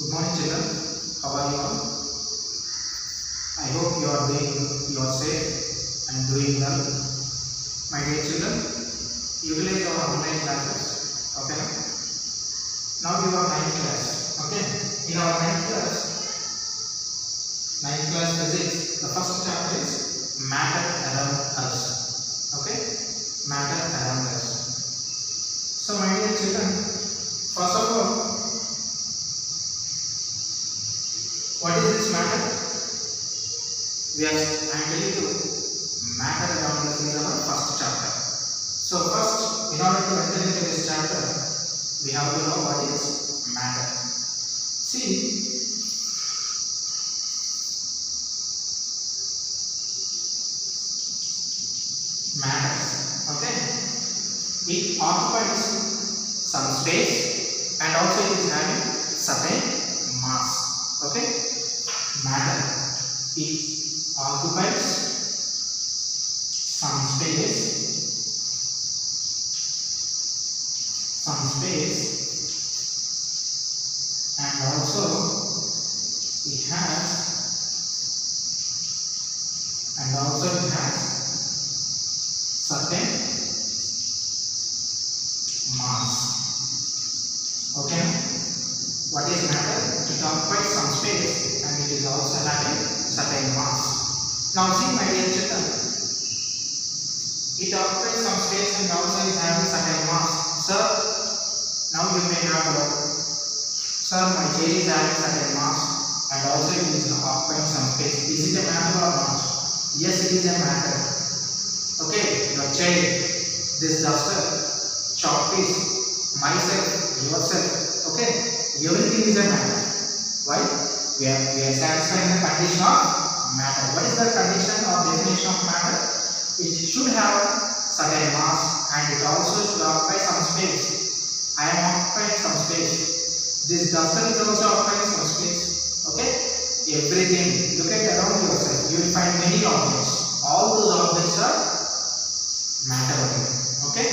Good morning, children. How are you all? I hope you are safe and doing well. My dear children, utilize our online classes. Okay. Now you are 9th class. Okay. In our 9th class physics, the first chapter is matter around us. Okay. Matter around us. So my dear children, first of all, what is this matter? I am telling you, matter around us is our first chapter. So first, in order to enter into this chapter, we have to know what is matter. See, matters. Okay, it occupies some space and also it is having certain mass. Okay. Matter, it occupies some space and also it has certain mass. Okay, what is matter? It occupies some space and it is also having certain mass. Now see, my dear children, it occupies some space and also is having certain mass. Sir, now you may have doubt. Sir, my chair is having certain mass and also it is occupying some space. Is it a matter or not? Yes, it is a matter. Okay, your chair, this duster, chalk piece, myself, yourself. Okay, everything is a matter. Why? We are satisfying the condition of matter. What is the condition or definition of matter? It should have certain mass and it also should occupy some space. I am occupying some space. This duster is also occupying some space. Okay? Everything. Look at around yourself. You will find many objects. All those objects are matter. Okay?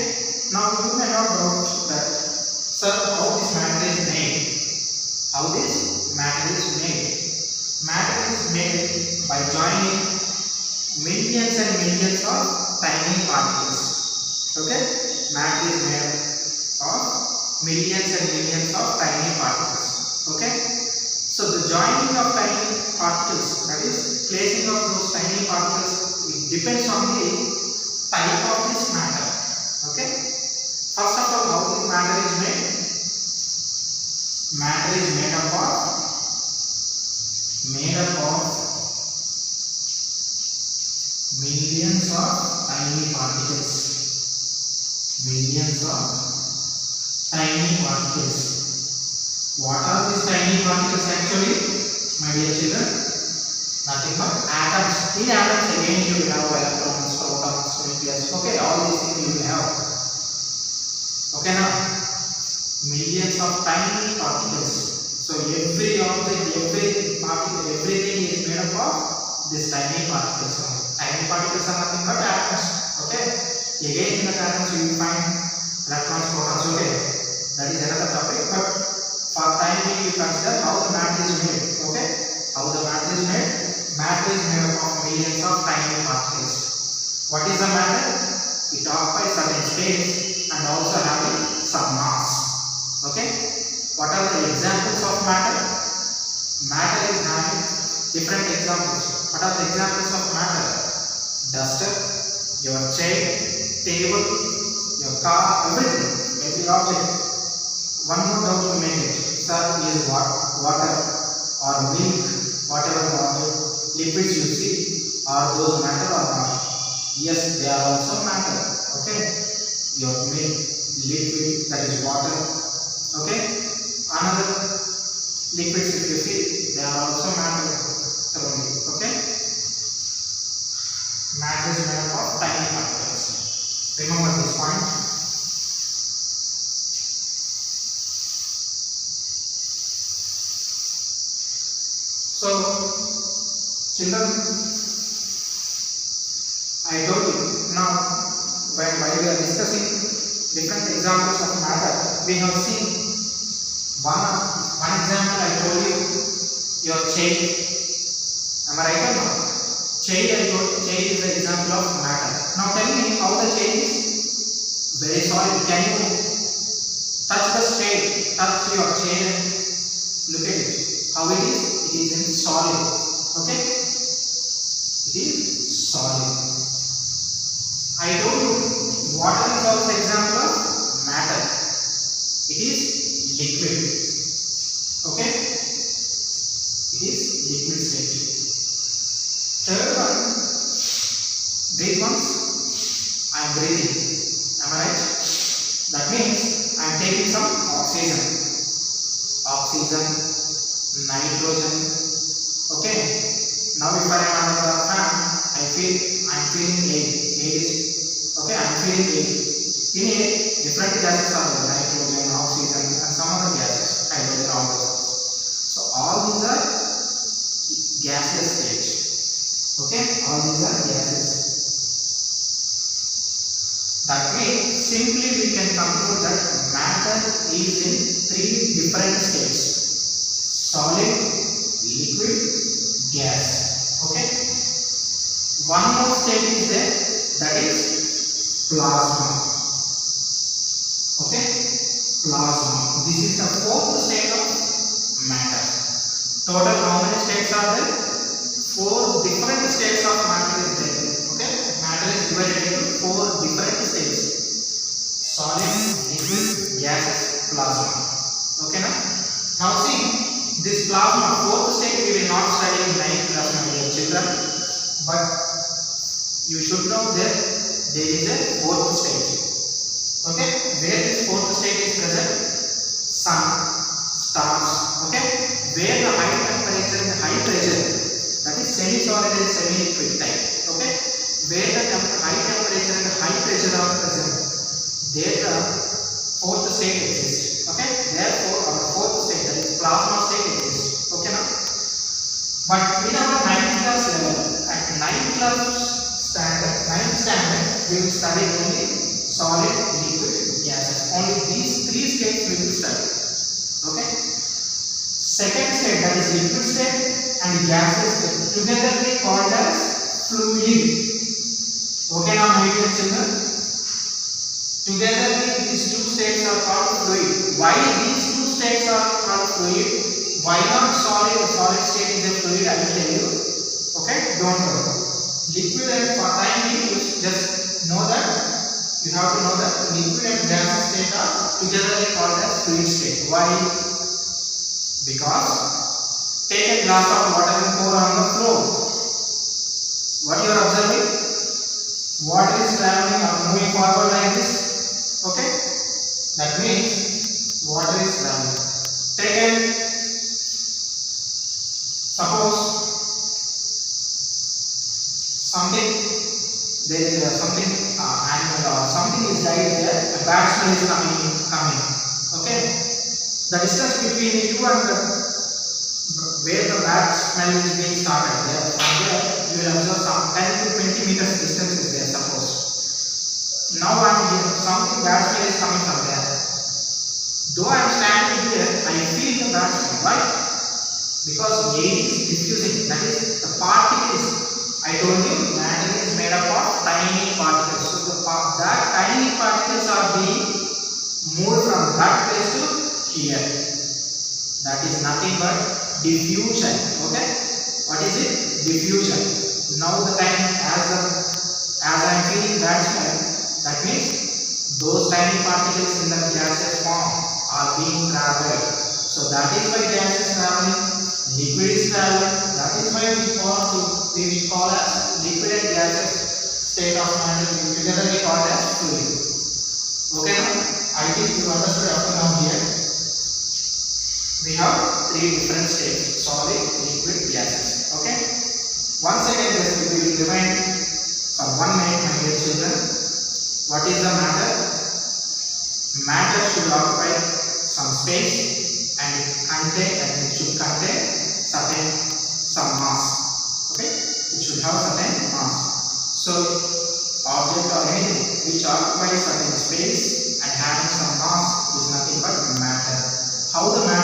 Now you may have doubt that, sir, how this matter is made? How this matter is made? Matter is made by joining millions and millions of tiny particles. Okay? Matter is made of millions and millions of tiny particles. Okay? So the joining of tiny particles, that is placing of those tiny particles, it depends on the type of this matter. Okay? First of all, how this matter is made? Matter is made up of millions of tiny particles. What are these tiny particles actually, my dear children? Nothing but atoms. In atoms again you will have electrons, protons, nucleus. Okay, all these things you will have. Okay, now millions of tiny particles. So every object, every particle, everything is made up of this tiny particles. Tiny particles are nothing but atoms. Okay. Again in the atoms you will find electrons, protons. Okay. That is another topic. But for time being you consider how the matter is made. Okay. How the matter is made? Matter is made up of millions of tiny particles. What is the matter? It occupies certain space and also having some mass. Okay. What are the examples of matter? Matter is having different examples. What are the examples of matter? Duster, your chair, table, your car, everything, every object. One more doubt you may get. Sir, is water or milk, whatever the object, liquids you see, are those matter or not? Yes, they are also matter. Okay, your milk, liquid, that is water. Okay. Another liquids if you see, they are also matter. Okay? Matter is made up of tiny particles. Remember this point. So, children, I told you now while we are discussing different examples of matter, we have seen One example I told you, your chain. Am I right or not? Chain is an example of matter. Now tell me how the chain is very solid. Can you touch the chain? Touch your chain and look at it. How it is? It is in solid. Okay? It is solid. I told you water is also example of matter. It is liquid. Okay? It is liquid state. Third one, breathe once. I am breathing. Am I right? That means I am taking some oxygen. Oxygen, nitrogen. Okay? Now if I am under the fan, I am feeling air. Air is okay. I am feeling air. In air, different gases are there: nitrogen, oxygen, and some other gases, hydrogen, all those. So all these are gaseous stage. Okay, all these are gases. That means simply we can conclude that matter is in three different states: solid, liquid, gas. Okay. One more state is there, that is plasma. Okay, plasma. This is the fourth state of matter. Total how many states are there? 4 different states of matter is there. Okay, matter is divided into 4 different states: solid, liquid, gases, plasma. Okay, now see this plasma, fourth state we will not study in 9th class, my dear children, but you should know that there is a fourth state. Okay, where this fourth state is present? Sun, stars. Okay, where the high temperature and high pressure, that is semi-solid and semi-liquid type. Okay, where the high temperature and high pressure are present, there the fourth state exists. Okay, therefore our fourth state, that is plasma state, exists. Okay, now, but in our 9th class level, at 9th class standard, 9th standard, we will study only solid, liquid, gases. Only these 3 states we will study. Okay. Second state, that is liquid state and gaseous state, togetherly called as fluid. Okay, now my dear children, togetherly these 2 states are called fluid. Why these 2 states are called fluid? Why not solid? Solid state is a fluid, I will tell you. Okay, don't worry. Liquid and for time being, you just know that. You have to know that liquid and gaseous state are togetherly called as fluid state. Why? Because take a glass of water and pour on the floor. What you are observing? Water is traveling or moving forward like this. Okay? That means water is traveling. Suppose there is something animal or something is died there, a bad smell is coming. Okay? The distance between you and where the bad smell is being started, there, from there you will observe some 10 to 20 meters distance is there, suppose. Now I am here, something bad smell is coming from there. Though I am standing here, I feel the bad smell. Why? Because air is diffusing, that is the particles. I told you matter is made up of tiny particles. So that tiny particles are being moved from that place to here. That is nothing but diffusion. Okay? What is it? Diffusion. Now the time as I am feeling that smell, that means those tiny particles in the gaseous form are being traveled. So that is why gas is traveling, liquid is traveling. That is why we call as liquid and gaseous state of matter, together we call as fluid. Okay, now I think you understood up to now here. We have 3 different states: solid, liquid, gases. Okay. Once again, we will remind for 1 minute, my dear children. What is the matter? Matter should occupy some space and it should contain some mass. Okay, it should have certain mass. So object or anything which occupies certain space and having some mass is nothing but matter. How the matter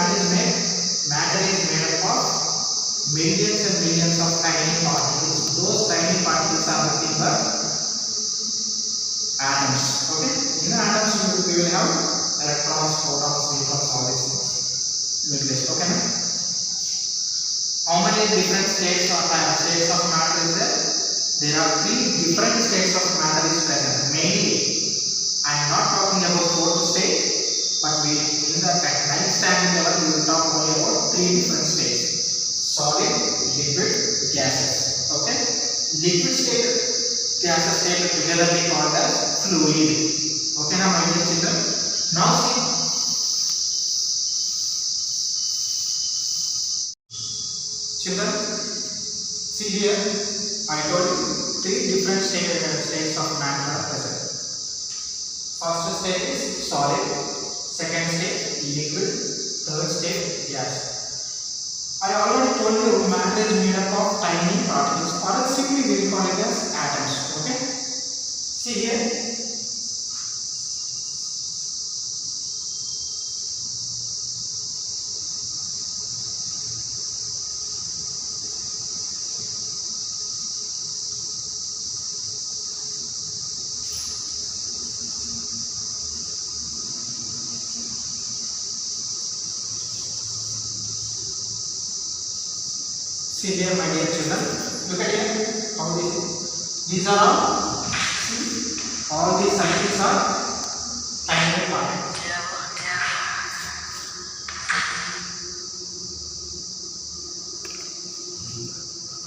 millions and millions of tiny particles. Those tiny particles are nothing but atoms. Okay, in the atoms we will have electrons, protons, neutrons, all these things. Nucleus. Okay, na? How many different states or states of matter is there? There are 3 different states of matter is present. Mainly, I am not talking about 4th state, but we in the ninth standard level we will talk only about 3 different states: solid, liquid, gases. Okay, liquid state, gaseous state together we call as fluid. Okay, now my dear children, now see. Children, see here, I told you 3 different states of matter are present. First state is solid, second state liquid, third state gas. I already told you matter is made up of tiny particles, or else simply we will call it as atoms. Okay? See here. See here, my dear children, look at here, how these are all these circuits are tiny particles.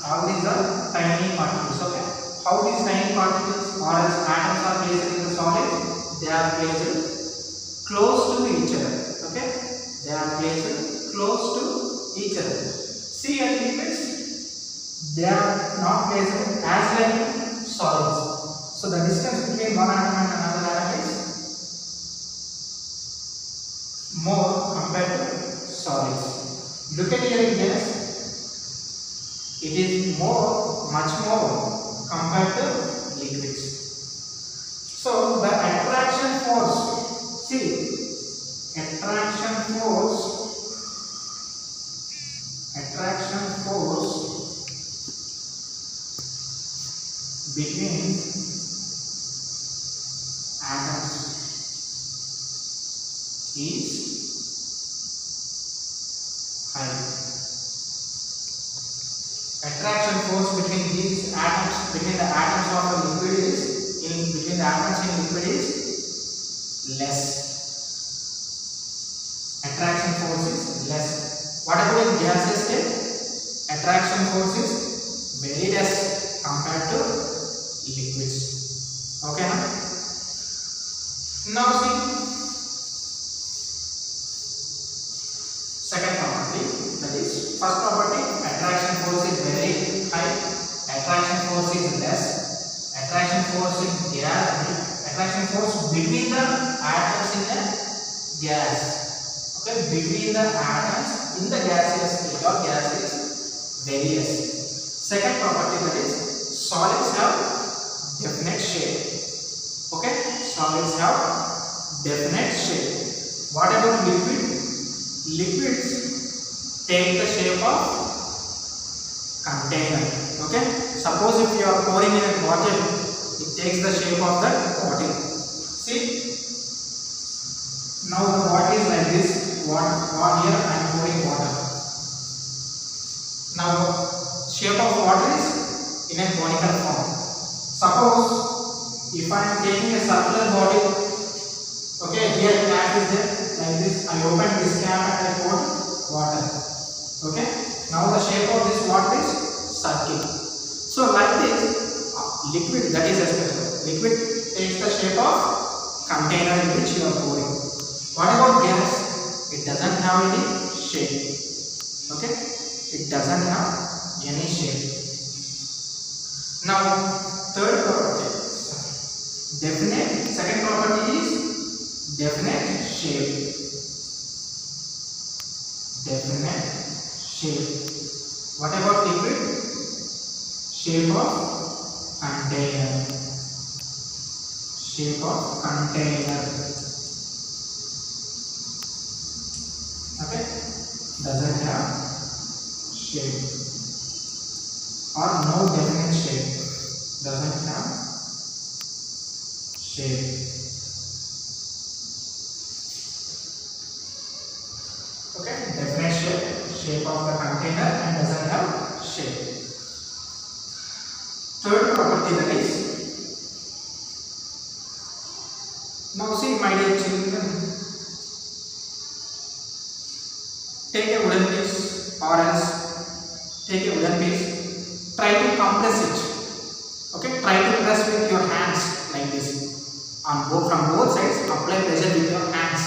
All these are tiny particles. Okay, how these tiny particles or as atoms are placed in the solid? They are placed close to each other. Okay, they are placed close to each other. See at liquids, they are not placed as like solids. So the distance between one atom and another atom is more compared to solids. Look at here in gas, it is much more compared to liquids. So the attraction force, see, attraction force between atoms is high. Attraction force between these atoms, between the atoms of a liquid is, between the atoms in liquid is less. Attraction force is less. What about in gaseous state? Attraction force is very less compared to liquids. Okay, now see second property, that is first property, attraction force is very high, attraction force is less, attraction force in gas, attraction force between the atoms in the gas. Okay, between the atoms in the gaseous state or gas is very less. Second property, that is solids have definite shape. Okay, solids have definite shape. What about liquid? Liquids take the shape of container. Okay, suppose if you are pouring in a bottle, it takes the shape of the bottle. See, now the bottle is like this. Here I am pouring water. Now shape of water is in a conical form. Suppose if I am taking a circular bottle, okay, here cap is there like this. I open this cap and I pour water. Okay, now the shape of this water is circle. So like this, liquid, that is especially liquid takes the shape of container in which you are pouring. What about gas? It doesn't have any shape. Okay, it doesn't have any shape. Now third property, definite. Second property is definite shape. Definite shape. What about liquid? Shape of container. Shape of container. Okay, doesn't have shape. or no definite shape, doesn't have shape. Okay, definite shape of the container and doesn't have shape. Third property, that is, now see my dear children, take a wooden piece or else take a wooden piece, try to compress it. Okay, try to press with your hands like this on from both sides, apply pressure with your hands.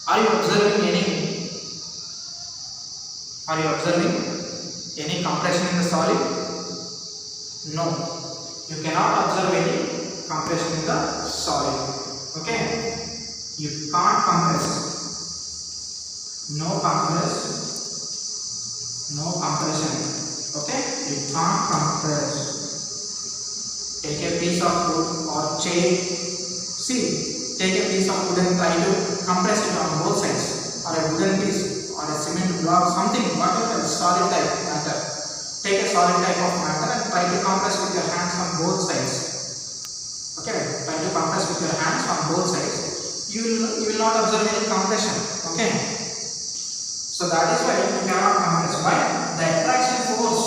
Are you observing any compression in the solid? No, you cannot observe any compression in the solid. Okay, you can't compress. No compression. Okay, you can't compress. Take a piece of wood or chain. See, take a piece of wood and try to compress it on both sides, or a wooden piece or a cement block, something, whatever, solid type matter. Take a solid type of matter and try to compress with your hands on both sides. Okay, try to compress with your hands on both sides. You will not observe any compression. Okay, so that is why you cannot compress. Why? The attraction force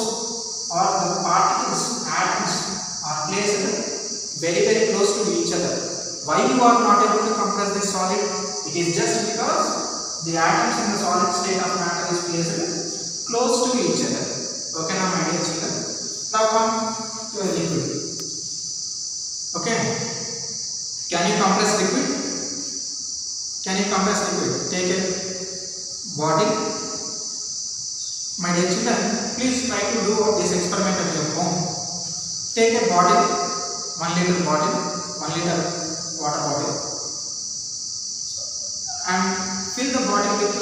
or the particles, atoms are placed very close to each other. Why you are not able to compress this solid? It is just because the atoms in the solid state of matter is placed close to each other. Okay, now my dear children, now come to a liquid. Okay, can you compress liquid? Take a bottle. My dear children, please try to do this experiment at your home. Take a bottle, 1 liter bottle, 1 liter water bottle, and fill the bottle with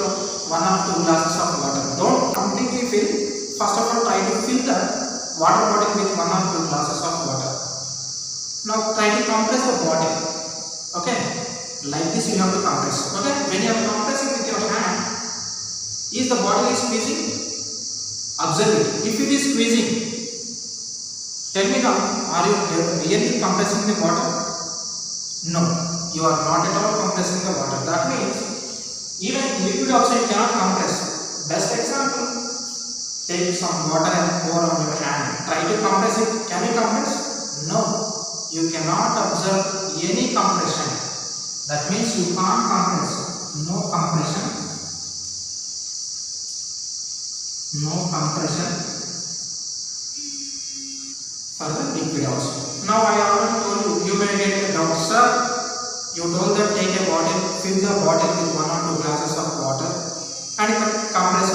1 or 2 glasses of water. Don't completely fill. First of all, try to fill the water bottle with 1 or 2 glasses of water. Now try to compress the bottle. Okay, like this you have to compress. Okay, when you are compressing with your hand, is the bottle is squeezing? Observe it. If it is squeezing, tell me now, are you really compressing the water? No, you are not at all compressing the water. That means even liquid oxide cannot compress. Best example, take some water and pour on your hand. Try to compress it. Can you compress? No, you cannot observe any compression. That means you can't compress. No compression. For the liquid also. Now I already told you, you may get a doubt, sir. You told that take a bottle, fill the bottle with 1 or 2 glasses of water and compress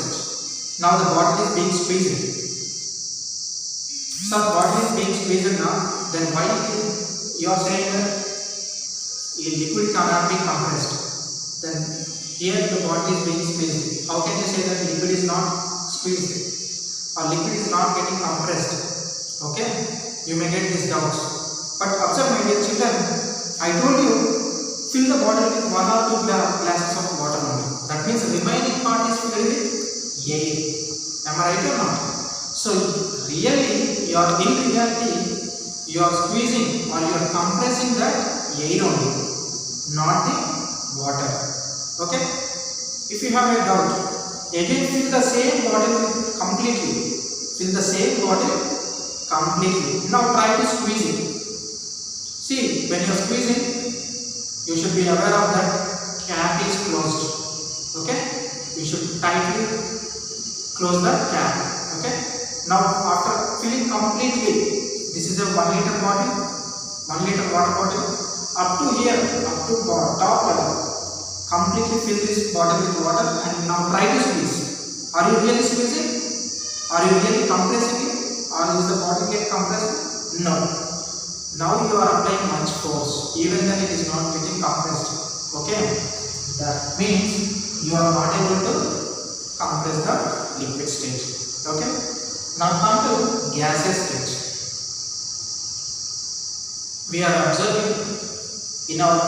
it. Now the bottle is being squeezed. So the bottle is being squeezed now. Then why you are saying that a liquid cannot be compressed? Then here the bottle is being squeezed. How can you say that liquid is not squeezed or liquid is not getting compressed? Okay, you may get these doubts. But observe, my dear children, I told you fill the bottle with 1 or 2 glasses of water only. That means the remaining part is filled with air. Am I right or not? So really, in reality, you are squeezing or you are compressing the air only, not the water. Okay. If you have a doubt, again fill the same bottle completely. Now try to squeeze it. See, when you are squeezing, you should be aware of that cap is closed. Okay, you should tightly close the cap. Okay. Now after filling completely, this is a 1 liter bottle, 1 liter water bottle. Up to here, up to top level, completely fill this bottle with water and now try to squeeze. Are you really squeezing? Are you really compressing it? Or is the bottle get compressed? No. Now you are applying much force, even then it is not getting compressed. Okay. That means you are not able to compress the liquid stage. Okay. Now come to gaseous stage. We are observing in our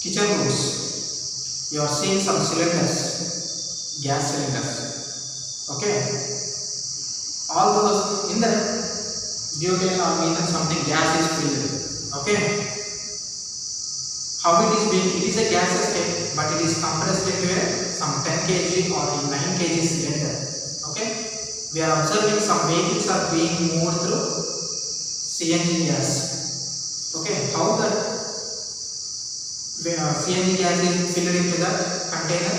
kitchen rooms, you are seeing some cylinders, gas cylinders. Okay, all those in the butane or methane something gas is filled. Okay, how it is being, it is a gaseous state but it is compressed into a some 10 kg or 9 kg cylinder. Okay, we are observing some vehicles are being moved through CNG gas. Okay, how the CNG gas is filled into the container?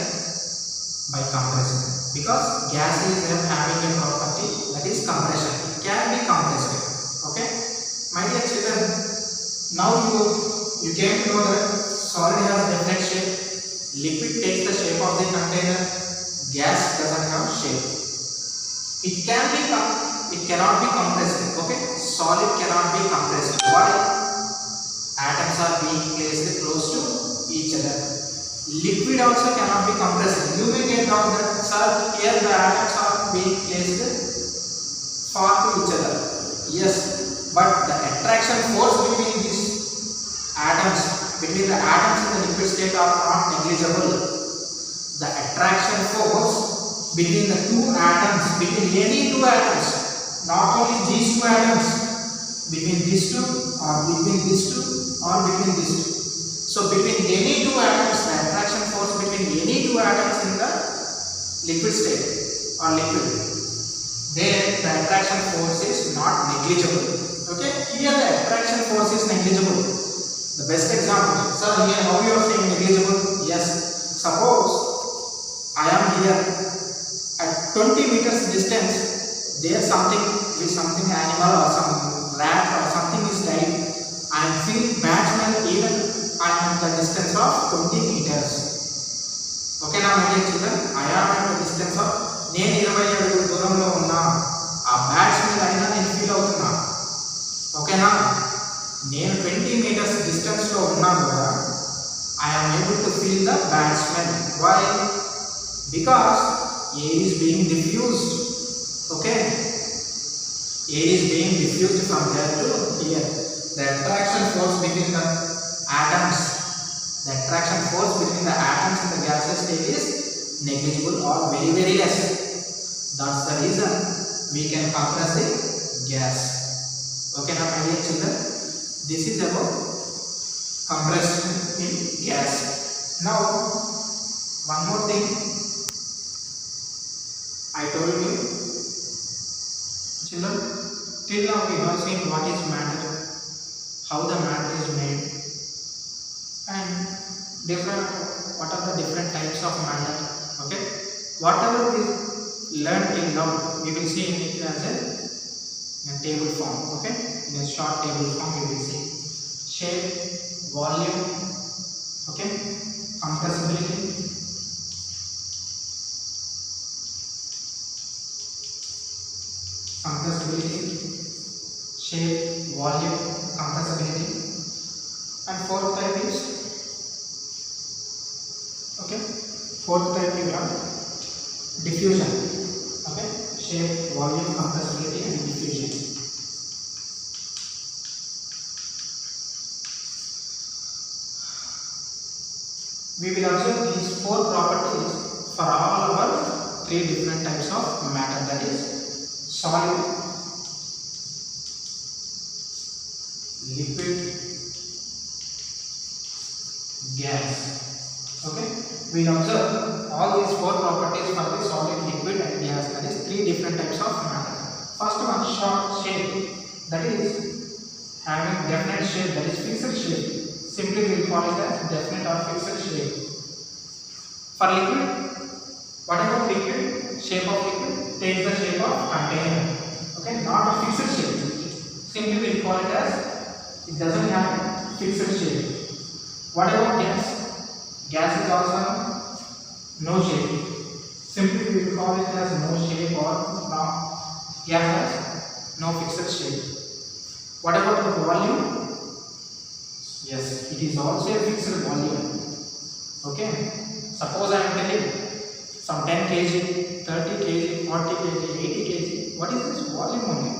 By compression, because gas is having a property that is compression. It can be compressed. Okay, my dear children, now you came to know that solid has definite shape, liquid takes the shape of the container, gas doesn't have shape. It cannot be compressed. Okay, solid cannot be compressed. Why? Atoms are being placed close to each other. Liquid also cannot be compressed. You may get down that, sir, here the atoms are being placed far to each other. Yes, but the attraction force between these atoms, between the atoms in the liquid state are not negligible. The attraction force between the two atoms, between any two atoms, not only these two atoms, between these two or between these two or between these two. So between any two atoms, the attraction force between any two atoms in the liquid state or liquid, there the attraction force is not negligible. Okay, here the attraction force is negligible. The best example, sir, here how you are saying negligible? Yes, suppose I am here at 20 meters distance, there something animal or some rat or something is dying. I am feeling bad smell even I am at the distance of 20 meters. Okay, now my dear children, I am at the distance of నేను 20 అడుగుల దూరంలో ఉన్నా, ఆ bad smell అయినా నేను feel అవుతున్నా. ఓకేనా, నేను 20 మీటర్స్ డిస్టెన్స్ లో ఉన్నా కూడా I am able to feel the bad smell. Why? Because air is being diffused. Okay, air is being diffused from there to here. The attraction force between the atoms, the attraction force between the atoms in the gaseous state is negligible or very, very less. That's the reason we can compress the gas. Okay, now my dear children, this is about compression in gas. Now, one more thing I told you, children, till now we have seen what is matter, how the matter is made, and what are the different types of matter. Okay, whatever we learned till now, we will see in it as a table form. Okay, in a short table form we will see shape, volume, okay, compressibility, shape, volume, compressibility, and fourth type is, okay, fourth type we have diffusion. Okay, shape, volume, compressibility, and diffusion. We will observe these four properties for all our three different types of matter, that is solid, liquid, gas. Okay, we will observe all these four properties for the solid, liquid, and gas, that is three different types of matter. First one, short shape, that is having definite shape, that is fixed shape. Simply we will call it as definite or fixed shape. For liquid, whatever liquid, shape of liquid takes the shape of container. Okay, not a fixed shape. Simply we will call it as it doesn't have a fixed shape. Whatever gas, gas is also no shape. Simply we will call it as no shape or gas has no fixed shape. What about the volume? Yes, it is also a fixed volume. Okay, suppose I am telling some 10 kg, 30 kg, 40 kg, 80 kg. What is this volume only?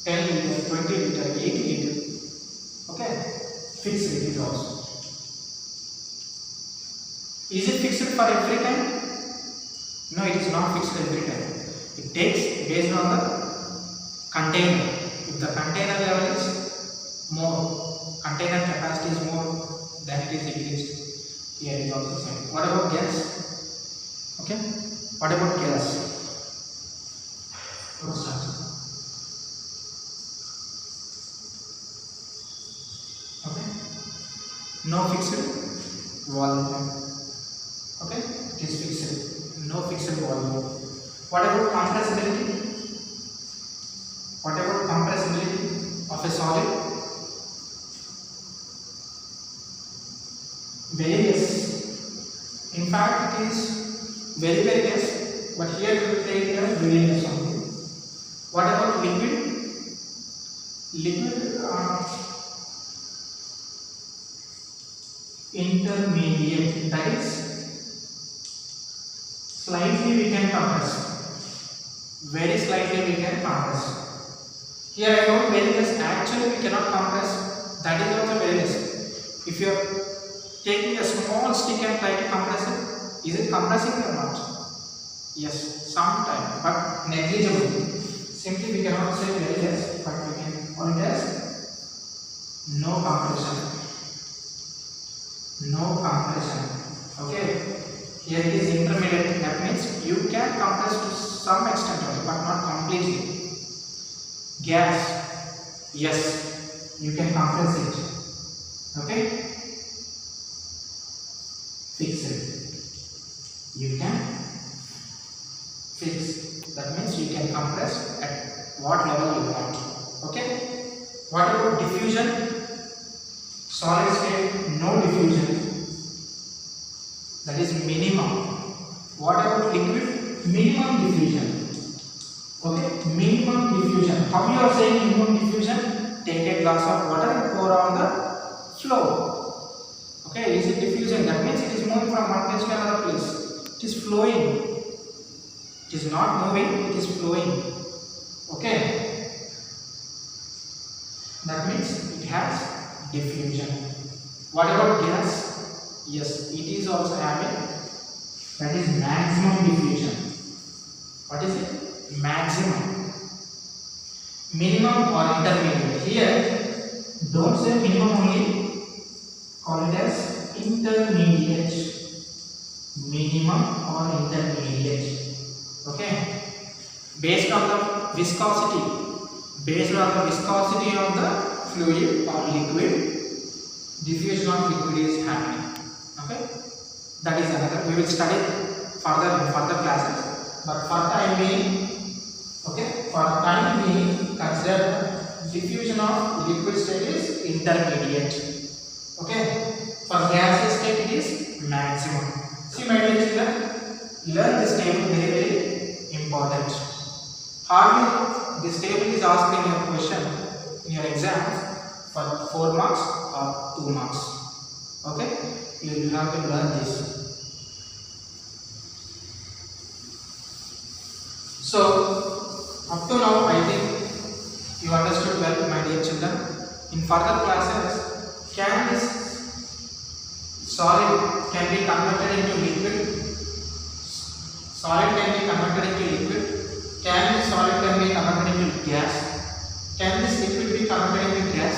10 liter, 20 liter, 80 liter. Okay, fixed it is also. Is it fixed for every time? No, it is not fixed every time. It takes based on the container. If the container level is more, container capacity is more, then it is increased. Here is also same. What about gas? Okay. What about gas? Let's start. Okay. No fixed volume. Okay. It is fixed. No fixed volume. What about compressibility? What about compressibility of a solid? Various. In fact, it is very less, but here we will take it as very less only. What about liquid? Liquid intermediate, that is slightly we can compress. Very slightly we can compress. Here I wrote very less, actually we cannot compress, that is also very less. If you are taking a small stick and try to compress it, is it compressing or not? Yes, sometime, but negligible. Simply we cannot say very less, but we can call it as no compression. No compression. Okay. Here it is intermediate, that means you can compress to some extent only, but not completely. Gas, yes, you can compress it. Okay. Fix it. You can fix. That means you can compress at what level you want. Okay. What about diffusion? Solid state, no diffusion. That is minimum. What about liquid? Minimum diffusion. Okay, minimum diffusion. How you are saying minimum diffusion? Take a glass of water and pour on the floor. Okay, is it diffusion? That means it is moving from one place to another place. It is flowing. It is not moving, it is flowing. Okay. That means it has diffusion. What about gas? Yes, it is also having, that is maximum diffusion. What is it? Maximum. Minimum or intermediate. Here, don't say minimum only, call it as intermediate. Minimum or intermediate. Okay. Based on the viscosity. Based on the viscosity of the fluid or liquid, diffusion of liquid is happening. Okay. That is another. We will study further in further classes. But for time being, okay, for time being, consider diffusion of liquid state is intermediate. Okay. For gaseous state it is maximum. See my dear children, learn this table very very important. Hardly this table is asked in your question in your exams for 4 marks or 2 marks. Okay. You have to learn this. So, up to now, I think you understood well, my dear children. In further classes, can this solid can be converted into liquid? Solid can be converted into liquid. Can this solid can be converted into gas? Can this liquid be converted into gas?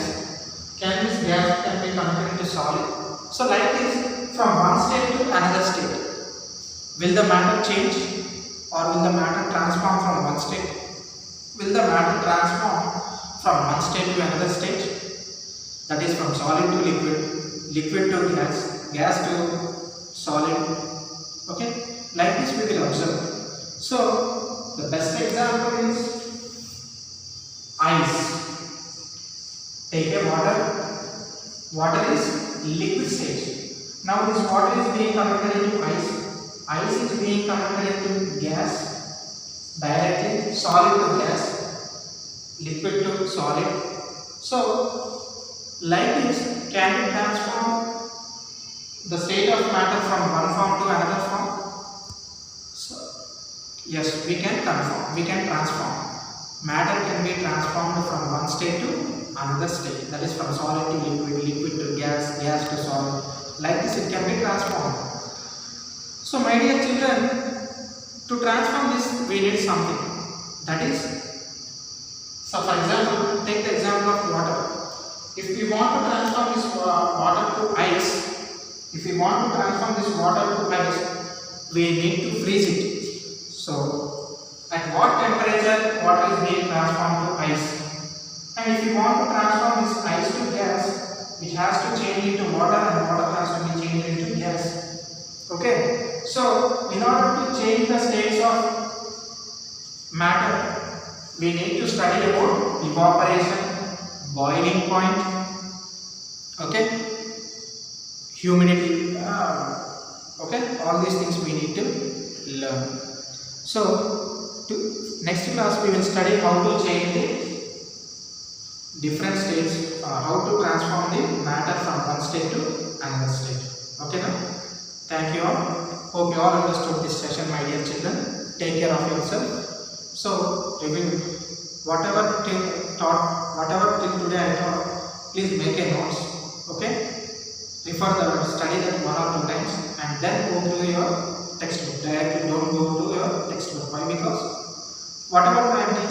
Can this gas can be converted into solid? So, like this, from one state to another state, will the matter change? Or will the matter transform from one state? Will the matter transform from one state to another state? That is from solid to liquid, liquid to gas, gas to solid. Okay? Like this we will observe. So, the best example is ice. Take a water. Water is liquid state. Now this water is being converted into ice. Ice is being converted into gas, directly solid to gas, liquid to solid. So, like this, can we transform the state of matter from one form to another form? So, yes, we can transform. Matter can be transformed from one state to another state. That is from solid to liquid, liquid to gas, gas to solid. Like this, it can be transformed. So, my dear children, to transform this, we need something. That is, so for example, take the example of water. If we want to transform this water to ice, if we want to transform this water to ice, we need to freeze it. So at what temperature water is being transformed to ice? And if you want to transform this ice to gas, it has to change into water, and water has to be changed into gas. Okay. So in order to change the states of matter, we need to study about evaporation, boiling point, okay, humidity, okay, all these things we need to learn. So next class we will study how to change the different states, how to transform the matter from one state to another state. Okay now? Thank you all. Hope you all understood this session, my dear children. Take care of yourself. So review whatever till today I taught, please make a notes. Okay? Study that 1 or 2 times and then go to your textbook. Directly don't go to your textbook. Why? Because whatever I am